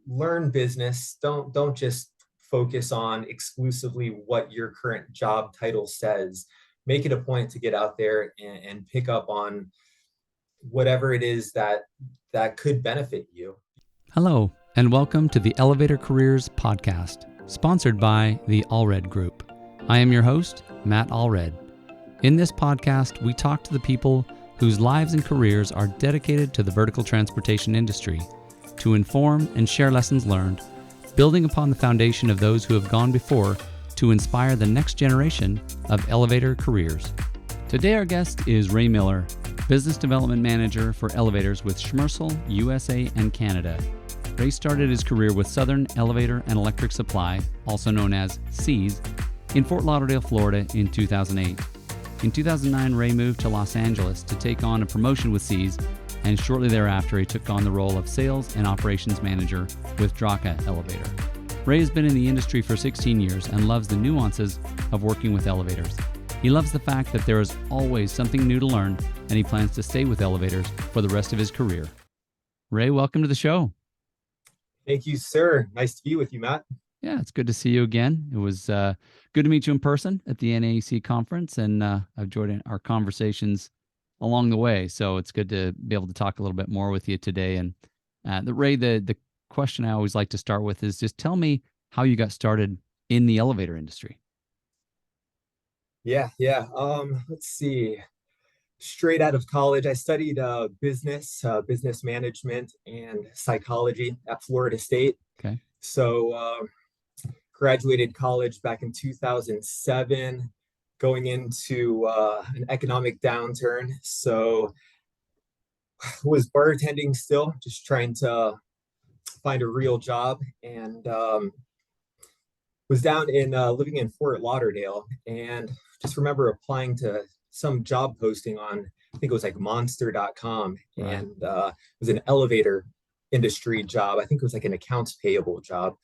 learn business. Don't just focus on exclusively what your current job title says. Make it a point to get out there and pick up on whatever it is that could benefit you. Hello, and welcome to the Elevator Careers Podcast, sponsored by the Allred Group. I am your host, Matt Allred. In this podcast, we talk to the people whose lives and careers are dedicated to the vertical transportation industry to inform and share lessons learned, building upon the foundation of those who have gone before to inspire the next generation of elevator careers. Today, our guest is Ray Miller, Business Development Manager for Elevators with Schmersal, USA and Canada. Ray started his career with Southern Elevator and Electric Supply, also known as SEAS, in Fort Lauderdale, Florida in 2008. In 2009, Ray moved to Los Angeles to take on a promotion with SEAS, and shortly thereafter, he took on the role of Sales and Operations Manager with Draka Elevator. Ray has been in the industry for 16 years and loves the nuances of working with elevators. He loves the fact that there is always something new to learn, and he plans to stay with elevators for the rest of his career. Ray, welcome to the show. Thank you, sir. Nice to be with you, Matt. Yeah, it's good to see you again. It was good to meet you in person at the NAEC conference, and I've enjoyed our conversations along the way. So it's good to be able to talk a little bit more with you today. And Ray, the question I always like to start with is just tell me how you got started in the elevator industry. Yeah. Let's see. Straight out of college, I studied business management, and psychology at Florida State. Okay. So graduated college back in 2007, going into an economic downturn. So was bartending still, just trying to find a real job, and was down in living in Fort Lauderdale, and just remember applying to some job posting on, I think it was like monster.com, Right. and it was an elevator industry job. I think it was like an accounts payable job,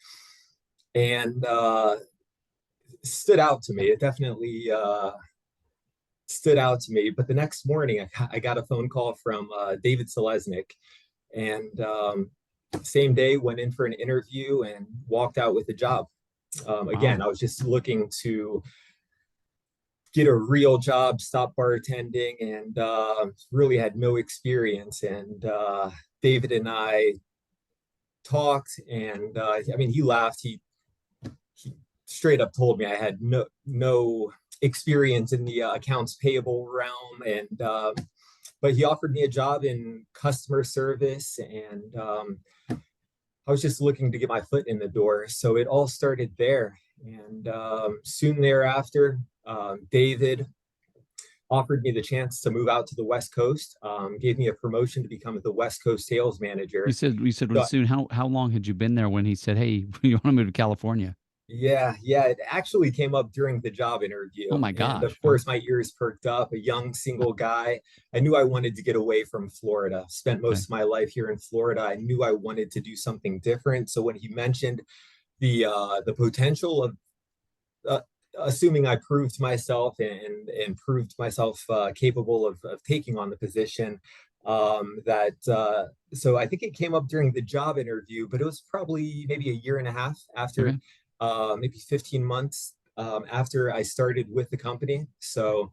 and stood out to me. It definitely stood out to me. But the next morning, I got a phone call from David Selesnik, and same day went in for an interview and walked out with a job. Again, I was just looking to get a real job, stop bartending, and really had no experience. And David and I talked, and he laughed. He straight up told me I had no experience in the accounts payable realm, and but he offered me a job in customer service, and I was just looking to get my foot in the door. So it all started there, and soon thereafter, David offered me the chance to move out to the West Coast, gave me a promotion to become the West Coast sales manager. You said So, soon. How long had you been there when he said, "Hey, you want to move to California"? yeah, it actually came up during the job interview. Oh my And gosh. of course, my ears perked up. A young single guy. I knew I wanted to get away from Florida. Spent most of my life here in Florida. I knew I wanted to do something different. So when he mentioned the potential of assuming I proved myself and proved myself capable of taking on the position, so I think it came up during the job interview, but it was probably maybe a year and a half after, maybe 15 months after I started with the company. So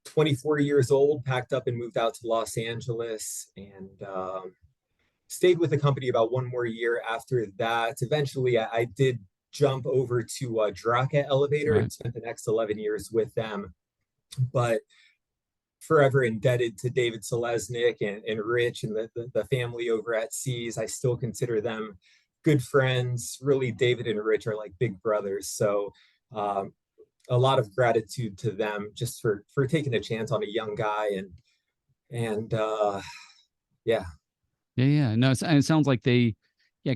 24 years old, packed up and moved out to Los Angeles, and stayed with the company about one more year after that. Eventually, I did jump over to Draka Elevator and spent the next 11 years with them. But forever indebted to David Selesnik and Rich and the family over at SEAS. I still consider them good friends. Really, David and Rich are like big brothers. So a lot of gratitude to them just for taking a chance on a young guy. And yeah. No, it sounds like they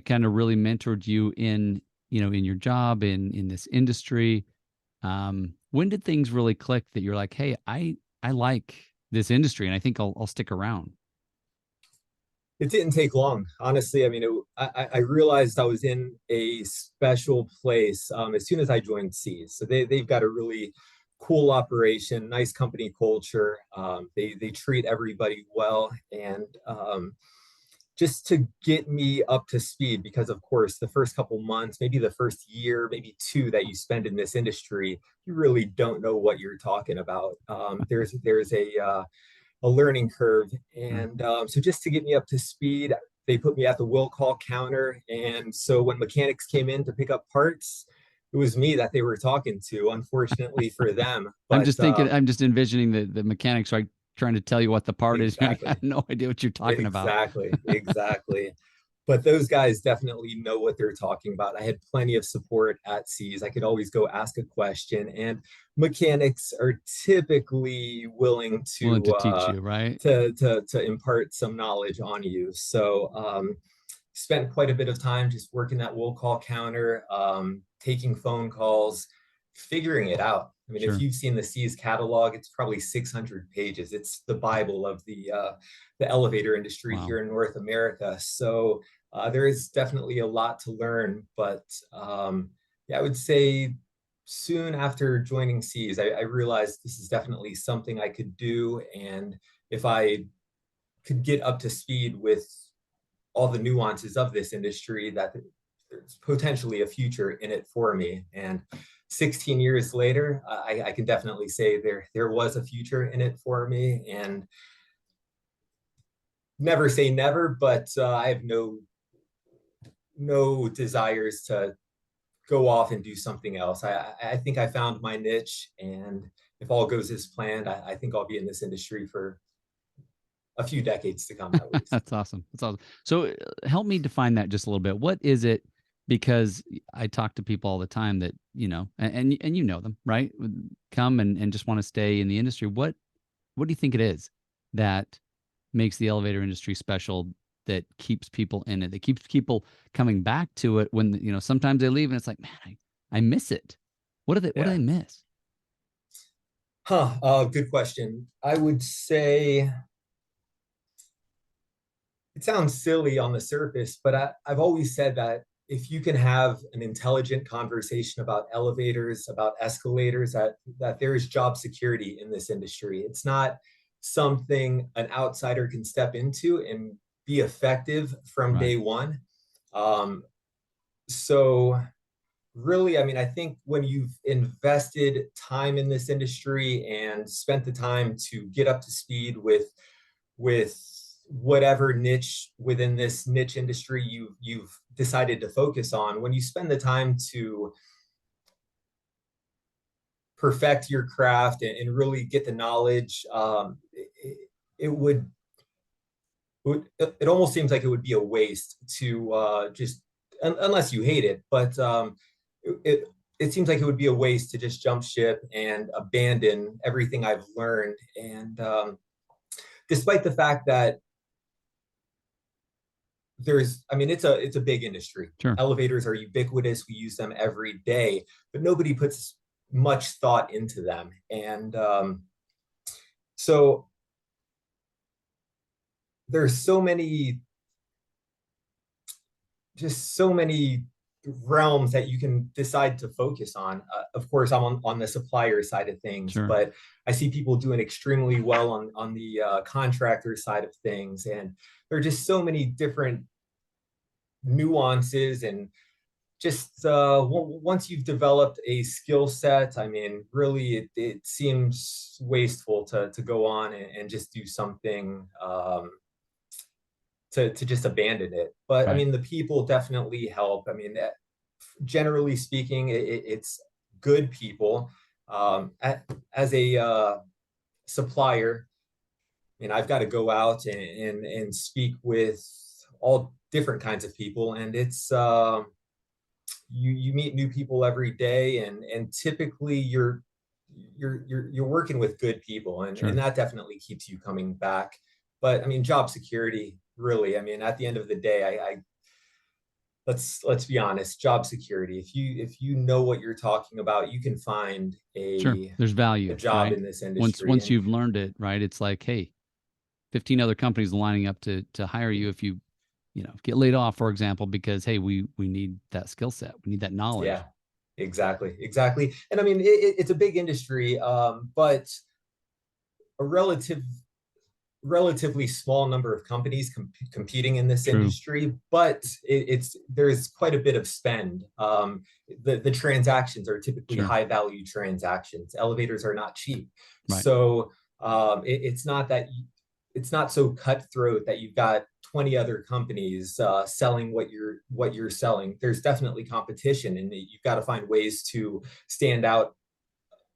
kind of really mentored you in your job in this industry. When did things really click that you're like, hey, I like this industry and I think I'll stick around? It didn't take long, honestly. I mean, I realized I was in a special place as soon as I joined SEAS. So they've got a really cool operation, nice company culture. They treat everybody well, and just to get me up to speed, because of course the first couple months, maybe the first year, maybe two that you spend in this industry, you really don't know what you're talking about. There's a learning curve, Sure. and so just to get me up to speed, they put me at the will call counter, and so when mechanics came in to pick up parts, it was me that they were talking to, unfortunately for them. I'm But just thinking, I'm just envisioning the mechanics, right? Trying to tell you what the part is. You're like, I have exactly. no idea what you're talking about. Exactly. But those guys definitely know what they're talking about. I had plenty of support at Seas. I could always go ask a question, and mechanics are typically willing Willing to teach you, right? to impart some knowledge on you. So spent quite a bit of time just working that will call counter, taking phone calls, figuring it out. I mean, if Sure. you've seen the Seas catalog, it's probably 600 pages. It's the Bible of the elevator industry Wow. here in North America. So there is definitely a lot to learn. But yeah, I would say soon after joining Seas, I realized this is definitely something I could do. And if I could get up to speed with all the nuances of this industry, that there's potentially a future in it for me. And 16 years later, I can definitely say there was a future in it for me. And never say never, but I have no desires to go off and do something else. I think I found my niche, and if all goes as planned, I think I'll be in this industry for a few decades to come at least. That's awesome. That's awesome. So help me define that just a little bit. What is it? Because I talk to people all the time that, and you know them, right? Come and just want to stay in the industry. What do you think it is that makes the elevator industry special, that keeps people in it, that keeps people coming back to it when, sometimes they leave and it's like, man, I miss it. What do Yeah. they miss? Good question. I would say it sounds silly on the surface, but I've always said that if you can have an intelligent conversation about elevators, about escalators, that there is job security in this industry. It's not something an outsider can step into and be effective from Right. day one. Um, so really, I mean, I think when you've invested time in this industry and spent the time to get up to speed with whatever niche within this niche industry you've decided to focus on, when you spend the time to perfect your craft and really get the knowledge, it would it almost seems like it would be a waste to just unless you hate it, but it it seems like it would be a waste to just jump ship and abandon everything I've learned. And despite the fact that I mean, it's a big industry. Sure. Elevators are ubiquitous. We use them every day, but nobody puts much thought into them. And so there's so many realms that you can decide to focus on. Of course, I'm on the supplier side of things, Sure. but I see people doing extremely well on the contractor side of things. And there are just so many different nuances, and just once you've developed a skill set, I mean, really, it seems wasteful to go on and just do something to just abandon it. But I Right. mean, the people definitely help. I mean, generally speaking, it's good people. As a supplier, I mean, I've got to go out and speak with all different kinds of people, and it's you meet new people every day, and typically you're working with good people, and Sure. that definitely keeps you coming back. But I mean, job security, really, I mean, at the end of the day, I let's be honest, job security, if you know what you're talking about, you can find Sure. There's a value, job right? in this Once industry. once And you've learned it, right? It's like, hey, 15 other companies lining up to hire you if you, get laid off, for example, because hey, we need that skill set. We need that yeah, knowledge. exactly. And I mean, it's a big industry, but a relative relatively small number of companies competing in this True. industry, but there's quite a bit of spend. The transactions are typically Sure. high value transactions. Elevators are not cheap, Right. so it's not that it's not so cutthroat that you've got 20 other companies selling what you're selling. There's definitely competition, and you've got to find ways to stand out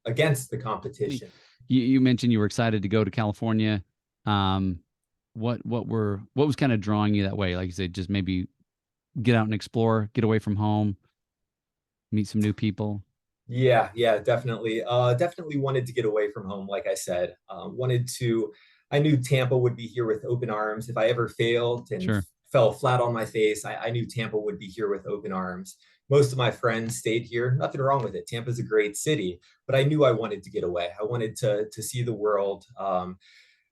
against the competition. You mentioned you were excited to go to California. Um, what was kind of drawing you that way? Like you said, just maybe get out and explore, get away from home, meet some new people. Yeah, definitely. Definitely wanted to get away from home, like I said. I knew Tampa would be here with open arms. If I ever failed and Sure. fell flat on my face, I knew Tampa would be here with open arms. Most of my friends stayed here. Nothing wrong with it. Tampa's a great city, but I knew I wanted to get away. I wanted to see the world.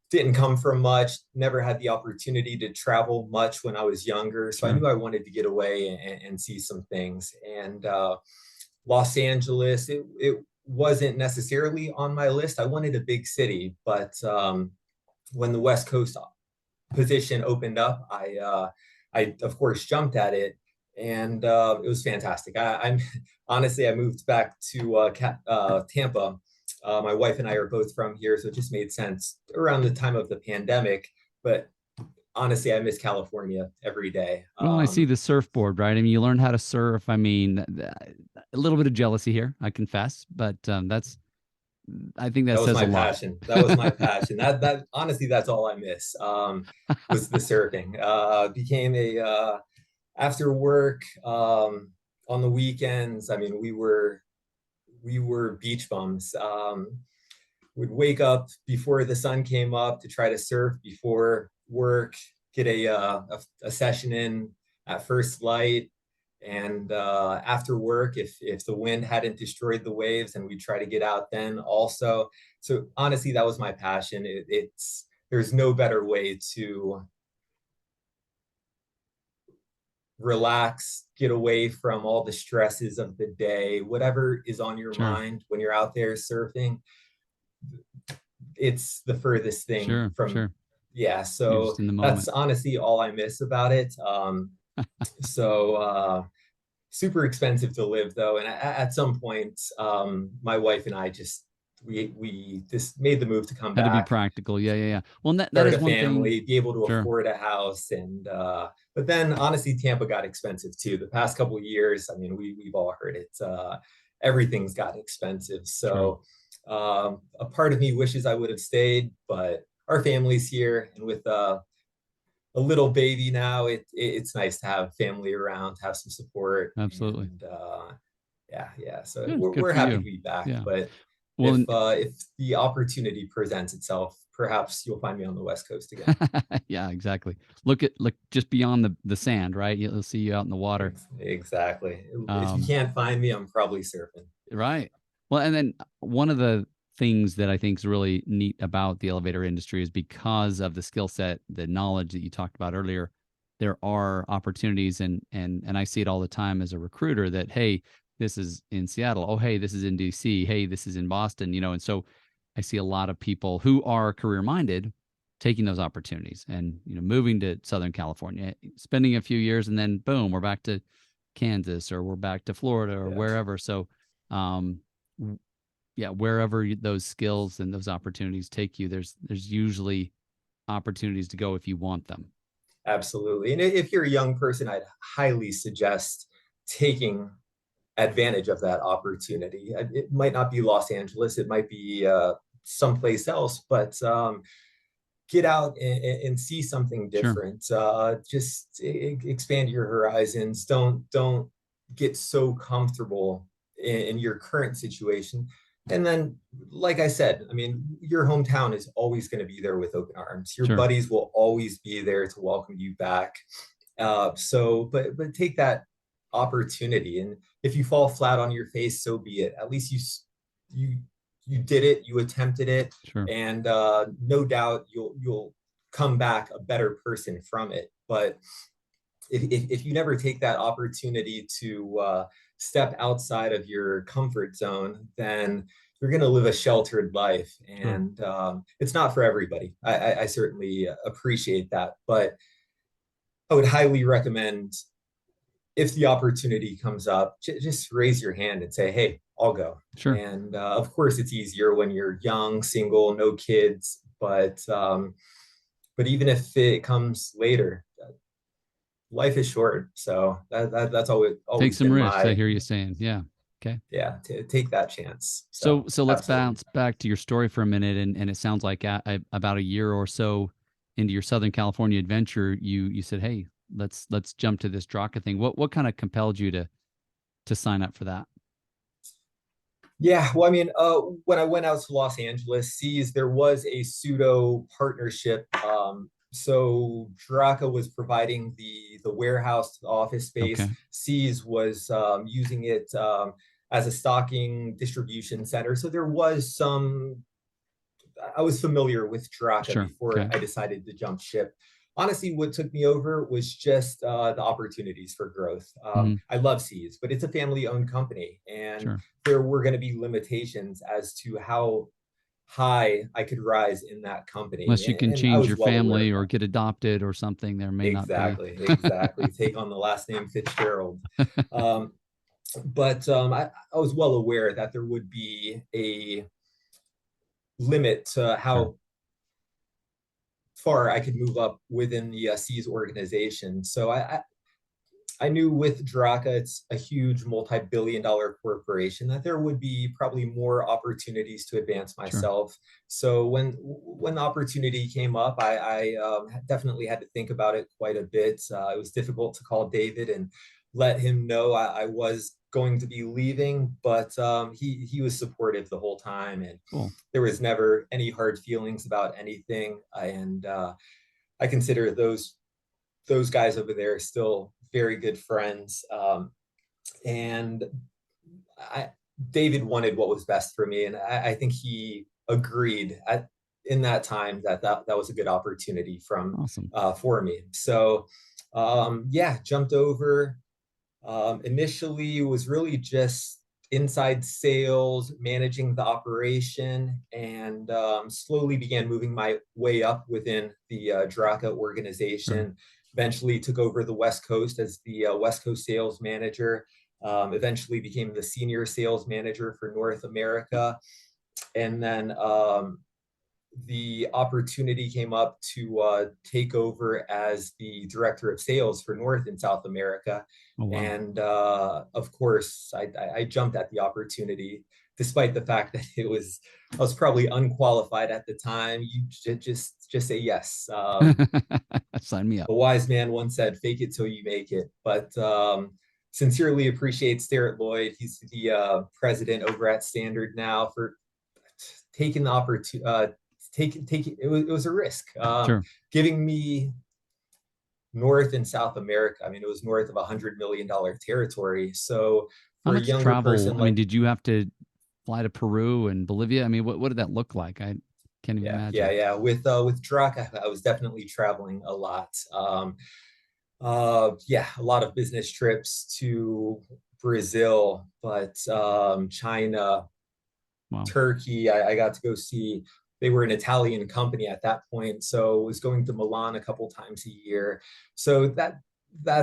Didn't come from much, never had the opportunity to travel much when I was younger. So I Sure. knew I wanted to get away and see some things. And Los Angeles, it wasn't necessarily on my list. I wanted a big city, but when the West Coast position opened up, I of course jumped at it, and it was fantastic. I'm honestly, I moved back to Tampa. My wife and I are both from here, so it just made sense around the time of the pandemic. But honestly, I miss California every day. Well, I see the surfboard, right? I mean, you learned how to surf. I mean, a little bit of jealousy here, I confess, but I think that That was says my a lot. passion. That was my passion. That honestly, that's all I miss. Was the surfing. Became a after work on the weekends. I mean, we were beach bums. Would wake up before the sun came up to try to surf before work, get a session in at first light, and after work, if the wind hadn't destroyed the waves, and we try to get out then also. So honestly, that was my passion. It's there's no better way to relax, get away from all the stresses of the day, whatever is on your Sure. mind when you're out there surfing. It's the furthest thing Sure. from, Sure. yeah. You're So just in the that's moment. honestly all I miss about it. So super expensive to live though, and at some point, my wife and I just we just made the move to come Had to be back, practical. Yeah. Yeah. Yeah. Well, that start is a one thing. family, be able to Sure. afford a house, and but then honestly, Tampa got expensive too. The past couple of years, I mean, we've all heard it. Everything's gotten expensive. True. So a part of me wishes I would have stayed, but our family's here, and with a little baby now, it's nice to have family around, have some support, Absolutely. and yeah. So Good. Good we're for happy to you. be back. Yeah. But Well, if the opportunity presents itself, perhaps you'll find me on the West Coast again. yeah, exactly. Look just beyond the sand, right? You'll see you out in the water. Exactly. If you Um, can't find me, I'm probably surfing. right. Well, and then one of the things that I think is really neat about the elevator industry is because of the skill set, the knowledge that you talked about earlier, there are opportunities and I see it all the time as a recruiter that, hey, this is in Seattle. Oh, hey, this is in DC. Hey, this is in Boston, and so I see a lot of people who are career minded taking those opportunities and moving to Southern California, spending a few years, and then boom, we're back to Kansas or we're back to Florida or Yeah, wherever. So um, yeah, wherever those skills and those opportunities take you, there's usually opportunities to go if you want them. absolutely. And if you're a young person, I'd highly suggest taking advantage of that opportunity. It might not be Los Angeles, it might be someplace else, but get out and see something Sure, different. Just expand your horizons. Don't get so comfortable in your current situation. And then, like I said, I mean, your hometown is always going to be there with open arms. Your sure, buddies will always be there to welcome you back. But take that opportunity, and if you fall flat on your face, so be it. At least you you did it, you attempted it, sure, and no doubt you'll come back a better person from it. But if you never take that opportunity to step outside of your comfort zone, then you're going to live a sheltered life, Sure. and it's not for everybody. I certainly appreciate that, but I would highly recommend, if the opportunity comes up, just raise your hand and say, "Hey, I'll go." Sure. And of course, it's easier when you're young, single, no kids. But even if it comes later, life is short. So that's Take always some been risks. I my, hear you saying, yeah. Okay. yeah, take that chance. So So let's absolutely. bounce back to your story for a minute, and it sounds like about a year or so into your Southern California adventure, you said, "Hey, let's jump to this Draka thing." What kind of compelled you to sign up for that? Yeah, well, I mean, when I went out to Los Angeles, Seas, there was a pseudo partnership. So Draka was providing the warehouse, the office space. Okay. Seas was using it as a stocking distribution center. So there was some, I was familiar with Draka Sure. before Okay. I decided to jump ship. Honestly, what took me over was just the opportunities for growth. Hmm. I love Seas, but it's a family-owned company, and Sure. there were going to be limitations as to how high I could rise in that company, Unless you can and I change was your well aware of family or that. get adopted or something, there may not be. Exactly, exactly. Take on the last name Fitzgerald. Um, but I was well aware that there would be a limit to Sure. how far I could move up within the C's organization. So I knew with Draka, it's a huge multi-billion-dollar corporation, that there would be probably more opportunities to advance Sure. myself. So when the opportunity came up, I definitely had to think about it quite a bit. It was difficult to call David and let him know I was going to be leaving, but he was supportive the whole time, and Cool. there was never any hard feelings about anything. And I consider those guys over there still very good friends. And I, David wanted what was best for me, and I think he agreed in that time that was a good opportunity Awesome. for me. So yeah, jumped over. Initially, was really just inside sales, managing the operation, and slowly began moving my way up within the Draka Sure. organization. Eventually, took over the West Coast as the West Coast sales manager. Eventually, became the senior sales manager for North America, and then the opportunity came up to take over as the director of sales for North and South America. Oh, wow. And of course, I jumped at the opportunity, despite the fact that I was probably unqualified at the time. You just say yes. Sign me A up. wise man once said, "Fake it till you make it." But sincerely appreciate Starrett Lloyd. He's the president over at Standard now, for taking the opportunity, taking it was a risk, Sure. giving me North and South America. I mean, it was north of $100 million territory. So How for a much younger travel? person I mean, like, did you have to fly to Peru and Bolivia? I mean, what did that look like? I can't even imagine. yeah, with Drake, I was definitely traveling a lot. Yeah, a lot of business trips to Brazil, but China, Wow. Turkey. I got to go see. They were an Italian company at that point, so was going to Milan a couple times a year. So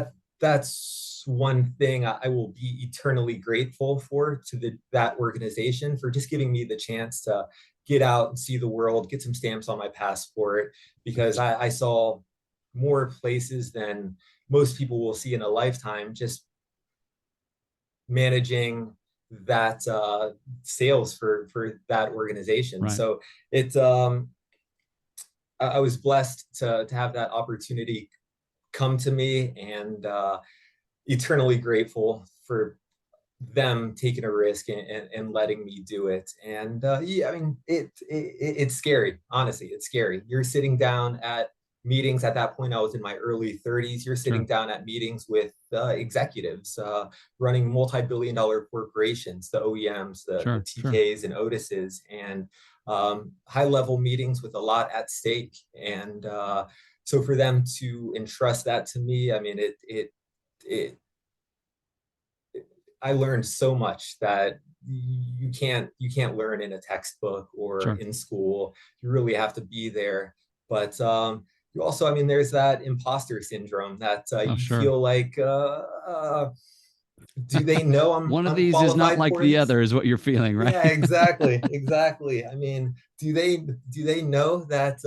that's one thing I will be eternally grateful for, to that organization, for just giving me the chance to get out and see the world, get some stamps on my passport, because I saw more places than most people will see in a lifetime, just managing that sales for that organization. Right. So it's I was blessed to have that opportunity come to me, and eternally grateful for them taking a risk and letting me do it. And yeah, I mean, it's scary. Honestly, it's scary. You're sitting down at meetings. At that point, I was in my early 30s. You're sitting Sure. down at meetings with executives running multi-billion-dollar corporations, the OEMs, the Sure. Sure. TKs and Otises, and high-level meetings with a lot at stake. And so for them to entrust that to me, I mean, it I learned so much that you can't learn in a textbook or Sure. in school. You really have to be there. But you also, I mean, there's that imposter syndrome that Oh, you sure. feel like, do they know I'm One of these is not unqualified like for the this? other, is what you're feeling, right? Yeah, exactly, exactly. I mean, do they know that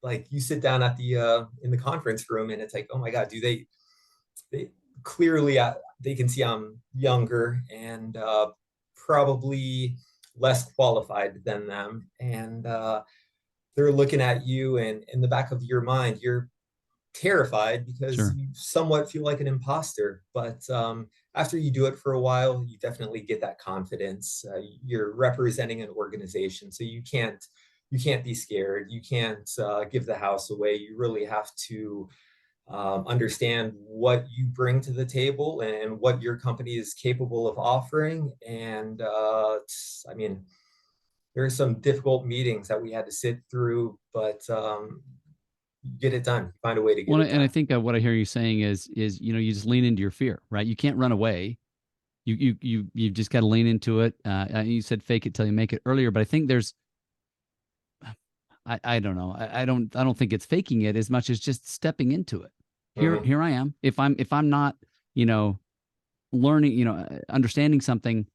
like you sit down at the in the conference room and it's like, oh my God, do they clearly they can see I'm younger and probably less qualified than them, and they're looking at you, and in the back of your mind, you're terrified because Sure. you somewhat feel like an imposter. But after you do it for a while, you definitely get that confidence. You're representing an organization, so you can't be scared. You can't give the house away. You really have to understand what you bring to the table and what your company is capable of offering. And I mean, there are some difficult meetings that we had to sit through, but get it done. Find a way to get Well, it and I done. think what I hear you saying is you just lean into your fear, right? You can't run away. You just got to lean into it. You said fake it till you make it earlier, but I think there's I don't know. I don't think it's faking it as much as just stepping into it. Mhm. Here I am. If I'm not, you know, learning, understanding something,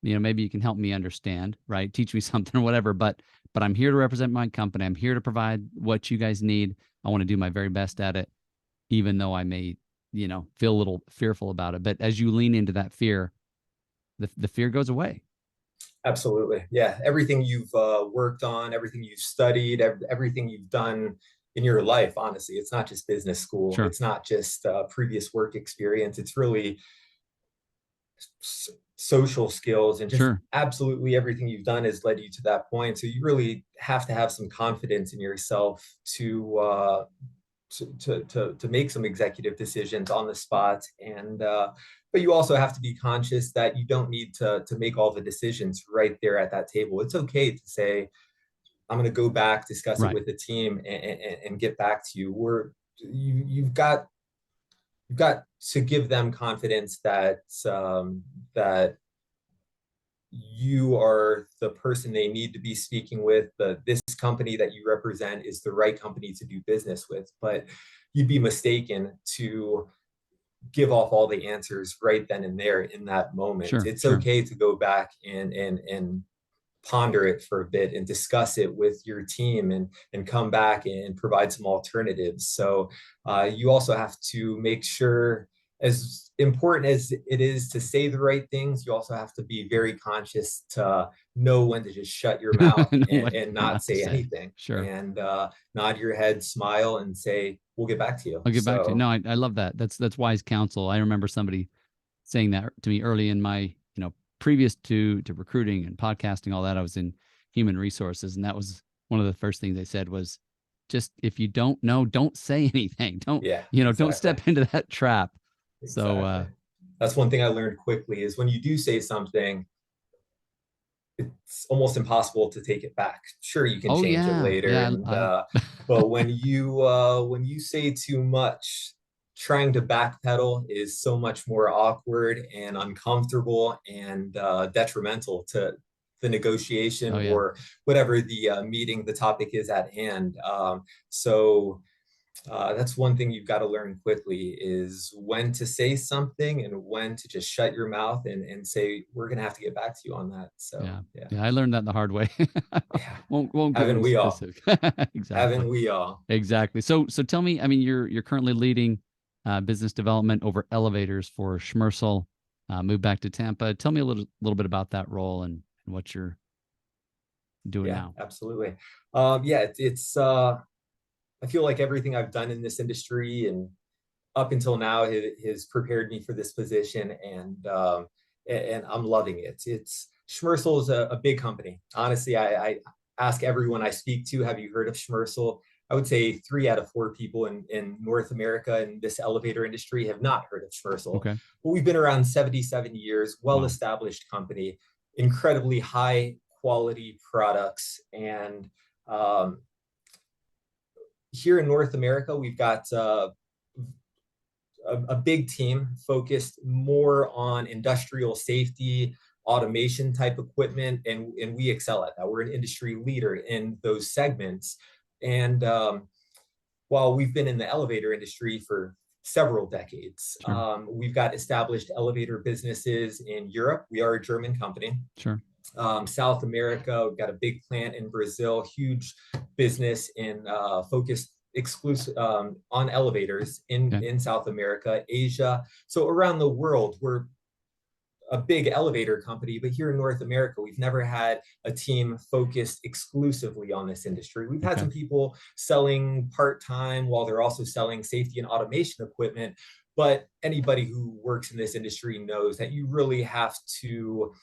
maybe you can help me understand, right? Teach me something or whatever. But I'm here to represent my company. I'm here to provide what you guys need. I want to do my very best at it, even though I may, feel a little fearful about it. But as you lean into that fear, the fear goes away. Absolutely. Yeah. Everything you've worked on, everything you've studied, everything you've done in your life, honestly, it's not just business school. Sure. It's not just previous work experience. It's really social skills, and just Sure. absolutely everything you've done has led you to that point. So you really have to have some confidence in yourself to make some executive decisions on the spot. And but you also have to be conscious that you don't need to make all the decisions right there at that table. It's okay to say, I'm going to go back, discuss it Right. with the team, and get back to you. You've got to give them confidence that you are the person they need to be speaking with. This company that you represent is the right company to do business with. But you'd be mistaken to give off all the answers right then and there in that moment. Sure. It's Sure. okay to go back and ponder it for a bit and discuss it with your team, and come back and provide some alternatives. So you also have to make sure, as important as it is to say the right things, you also have to be very conscious to know when to just shut your mouth Know and, what and not not to say say. anything, Sure. and nod your head, smile, and say, we'll get back to you. I'll get back to you. So No, I love that. That's wise counsel. I remember somebody saying that to me early in my, previous to recruiting and podcasting, all that. I was in human resources, and that was one of the first things they said was, just if you don't know, don't say anything. Don't, yeah, don't exactly. step into that trap. So, Exactly. That's one thing I learned quickly, is when you do say something, it's almost impossible to take it back. Sure, you can oh change it yeah, later, yeah, and but when you say too much, trying to backpedal is so much more awkward and uncomfortable, and detrimental to the negotiation oh yeah. or whatever the meeting, the topic is at hand. So that's one thing you've got to learn quickly, is when to say something and when to just shut your mouth and say, we're going to have to get back to you on that. So Yeah. yeah. Yeah. I learned that the hard way. Yeah. won't get Haven't into we all? specifics. Exactly. Haven't we all? Exactly. So tell me, I mean, you're currently leading business development over elevators for Schmersal. Moved back to Tampa. Tell me a little bit about that role and what you're doing Yeah, now. absolutely. Yeah, it's I feel like everything I've done in this industry and up until now has prepared me for this position, and I'm loving it. It's Schmersal is a big company. Honestly, I ask everyone I speak to, have you heard of Schmersal? I would say 3 out of 4 people in North America in this elevator industry have not heard of Schmersal. Okay. But we've been around 77 years, well Wow. established company, incredibly high quality products, and um, here in North America, we've got a big team focused more on industrial safety, automation type equipment, and we excel at that. We're an industry leader in those segments. And while we've been in the elevator industry for several decades, Sure. we've got established elevator businesses in Europe. We are a German company. Sure. South America, we've got a big plant in Brazil, huge business in focused exclusive on elevators in South America, Asia. So around the world, we're a big elevator company, but here in North America, we've never had a team focused exclusively on this industry. We've had some people selling part-time while they're also selling safety and automation equipment. But anybody who works in this industry knows that you really have to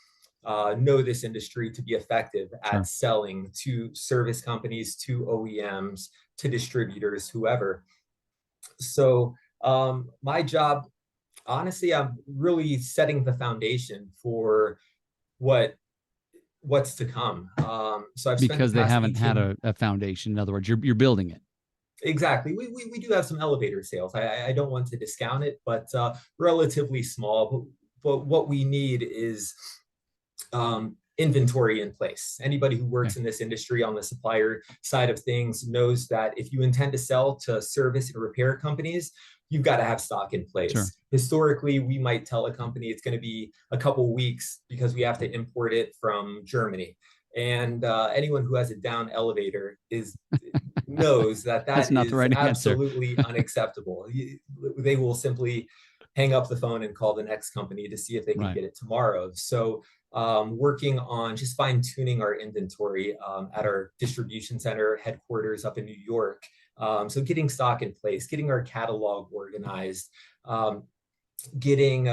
know this industry to be effective at selling to service companies, to OEMs, to distributors, whoever. So my job, honestly, I'm really setting the foundation for what's to come. So I've spent the because they past haven't 18 had a foundation. In other words, you're building it. Exactly. We do have some elevator sales. I don't want to discount it, but relatively small. But what we need is inventory in place. Anybody who works in this industry on the supplier side of things knows that if you intend to sell to service and repair companies, you've got to have stock in place. Sure. Historically, we might tell a company it's going to be a couple weeks because we have to import it from Germany. And anyone who has a down elevator knows that That's not the is right absolutely answer. unacceptable. They will simply hang up the phone and call the next company to see if they can get it tomorrow. So working on just fine tuning our inventory at our distribution center headquarters up in New York. So getting stock in place, getting our catalog organized, getting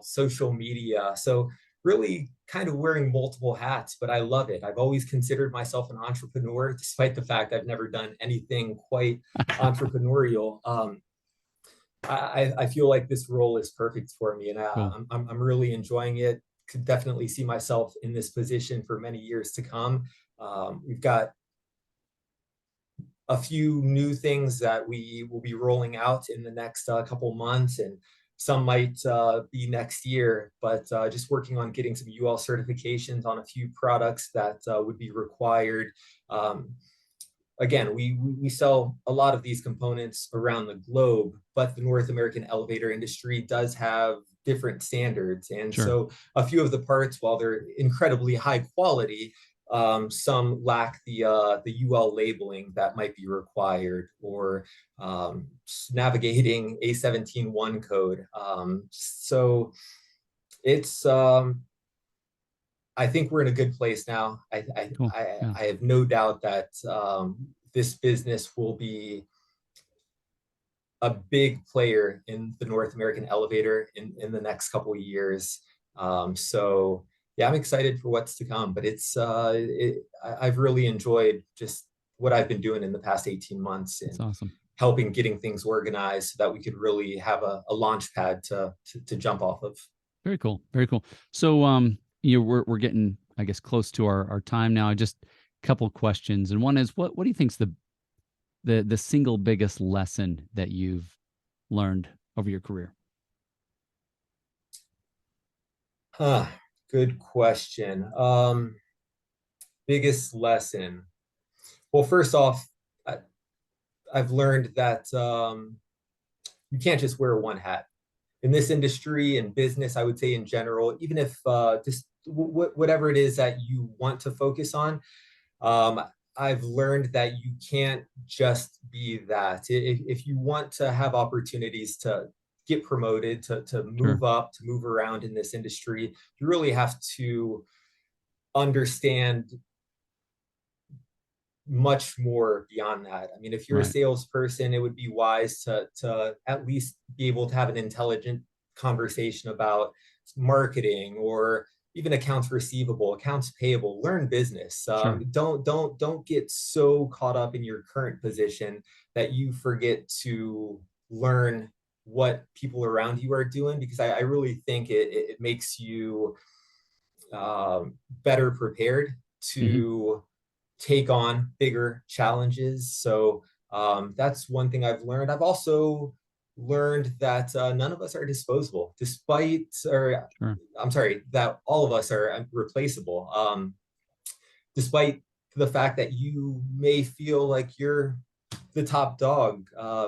social media. So really kind of wearing multiple hats, but I love it. I've always considered myself an entrepreneur, despite the fact I've never done anything quite entrepreneurial. I feel like this role is perfect for me, and I'm really enjoying it. Could definitely see myself in this position for many years to come. We've got a few new things that we will be rolling out in the next couple months, and some might be next year, but just working on getting some UL certifications on a few products that would be required. Again, we sell a lot of these components around the globe, but the North American elevator industry does have different standards. And so a few of the parts, while they're incredibly high quality, some lack the UL labeling that might be required, or navigating A17.1 code. So it's I think we're in a good place now. I have no doubt that this business will be a big player in the North American elevator in the next couple of years. So yeah, I'm excited for what's to come, but I've really enjoyed just what I've been doing in the past 18 months, and helping getting things organized so that we could really have a launch pad to jump off of. Very cool. Very cool. So, we're getting, I guess, close to our time now. Just a couple of questions. And one is, what do you think's the single biggest lesson that you've learned over your career? Good question. Biggest lesson. Well, first off, I've learned that you can't just wear one hat. In this industry and business, I would say in general, even if just whatever it is that you want to focus on, I've learned that you can't just be that. If you want to have opportunities to get promoted, to move up, to move around in this industry, you really have to understand much more beyond that. I mean, if you're a salesperson, it would be wise to at least be able to have an intelligent conversation about marketing, or even accounts receivable, accounts payable. Learn business. Don't get so caught up in your current position that you forget to learn what people around you are doing, because I really think it makes you better prepared to take on bigger challenges. So that's one thing I've learned. I've also learned that none of us are disposable, or Sure. I'm sorry, that all of us are replaceable. Despite the fact that you may feel like you're the top dog,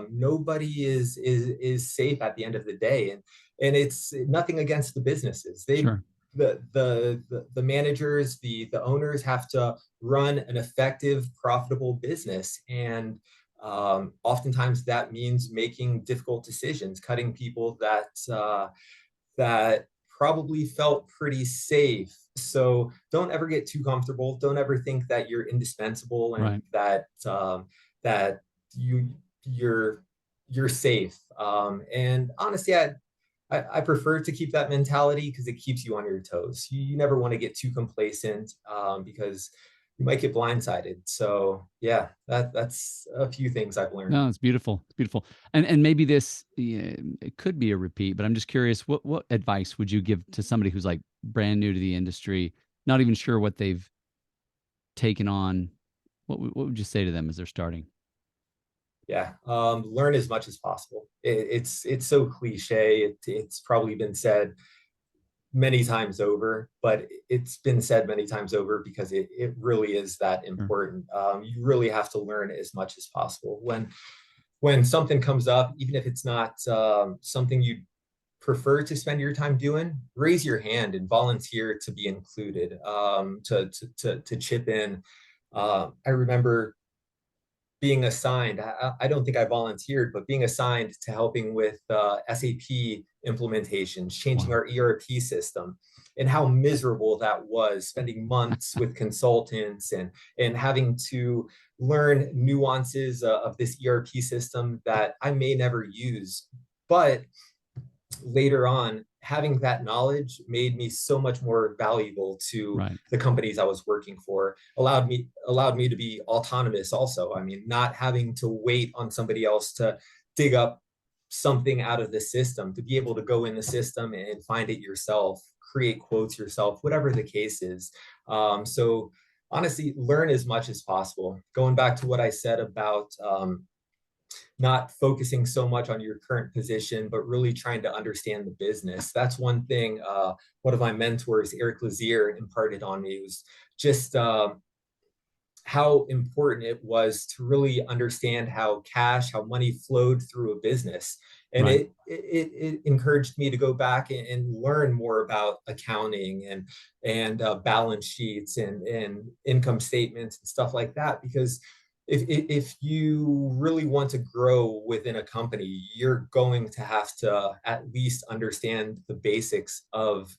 nobody is safe at the end of the day, and it's nothing against the businesses. Sure. The managers, the owners have to run an effective, profitable business, and oftentimes that means making difficult decisions, cutting people that probably felt pretty safe. So don't ever get too comfortable. Don't ever think that you're indispensable and Right. that you you're you're safe. And honestly, I prefer to keep that mentality because it keeps you on your toes. You never want to get too complacent, because you might get blindsided. So yeah, that's a few things I've learned. No, it's beautiful. It's beautiful. And maybe this, yeah, it could be a repeat, but I'm just curious, what advice would you give to somebody who's like brand new to the industry, not even sure what they've taken on? What would you say to them as they're starting? Yeah, learn as much as possible. It's so cliche. It's probably been said many times over, but it's been said many times over because it really is that Sure. important. You really have to learn as much as possible. When something comes up, even if it's not something you prefer to spend your time doing, raise your hand and volunteer to be included, to chip in. I remember being assigned, I don't think I volunteered, but being assigned to helping with SAP implementations, changing Wow. our ERP system, and how miserable that was, spending months with consultants and having to learn nuances of this ERP system that I may never use. But later on, having that knowledge made me so much more valuable to Right. the companies I was working for, allowed me to be autonomous also. I mean, not having to wait on somebody else to dig up something out of the system, to be able to go in the system and find it yourself, create quotes yourself, whatever the case is. So honestly, learn as much as possible. Going back to what I said about not focusing so much on your current position, but really trying to understand the business. That's one thing one of my mentors, Eric Lazier, imparted on me, was just how important it was to really understand how cash, how money flowed through a business. And Right. it encouraged me to go back and learn more about accounting and balance sheets and income statements and stuff like that. Because if you really want to grow within a company, you're going to have to at least understand the basics of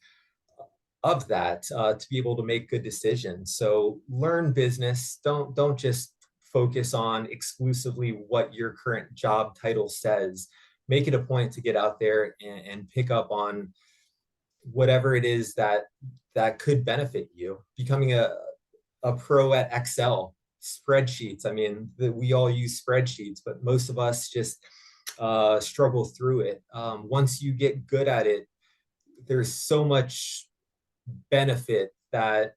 that, to be able to make good decisions. So learn business. Don't just focus on exclusively what your current job title says. Make it a point to get out there and pick up on whatever it is that could benefit you. Becoming a pro at Excel, spreadsheets. I mean, we all use spreadsheets, but most of us just struggle through it. Once you get good at it, there's so much benefit that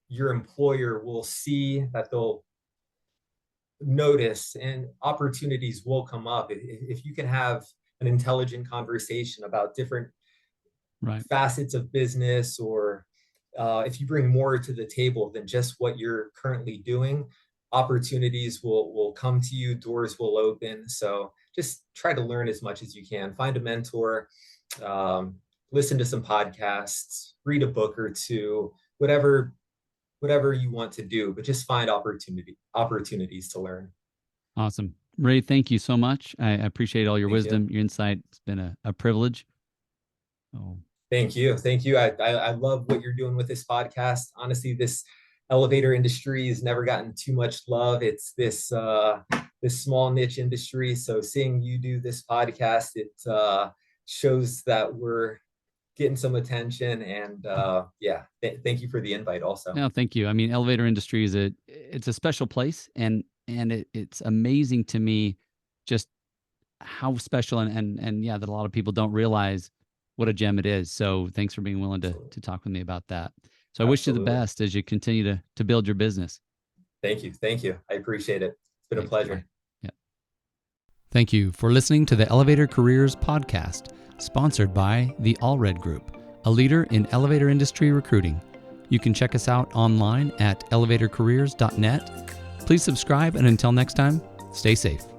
your employer will see, that they'll notice, and opportunities will come up if you can have an intelligent conversation about different Right. facets of business, or if you bring more to the table than just what you're currently doing, opportunities will come to you, doors will open. So just try to learn as much as you can. Find a mentor, um, listen to some podcasts, read a book or two, whatever you want to do, but just find opportunities to learn. Awesome. Ray, thank you so much. I appreciate all your Thank you. wisdom, your insight. It's been a privilege. Oh, Thank you. Thank you. I love what you're doing with this podcast. Honestly, this elevator industry has never gotten too much love. It's this small niche industry. So seeing you do this podcast, it shows that we're getting some attention. And yeah, thank you for the invite also. no, thank you. I mean, elevator industry is it's a special place, and it's amazing to me just how special and yeah, that a lot of people don't realize what a gem it is. So thanks for being willing Absolutely. to talk with me about that. So I wish you the Absolutely. best as you continue to build your business. Thank you. Thank you. I appreciate it. It's been a Thanks. Bye. pleasure. Yeah. Thank you for listening to the Elevator Careers Podcast, sponsored by the Allred Group, a leader in elevator industry recruiting. You can check us out online at elevatorcareers.net. Please subscribe, and until next time, stay safe.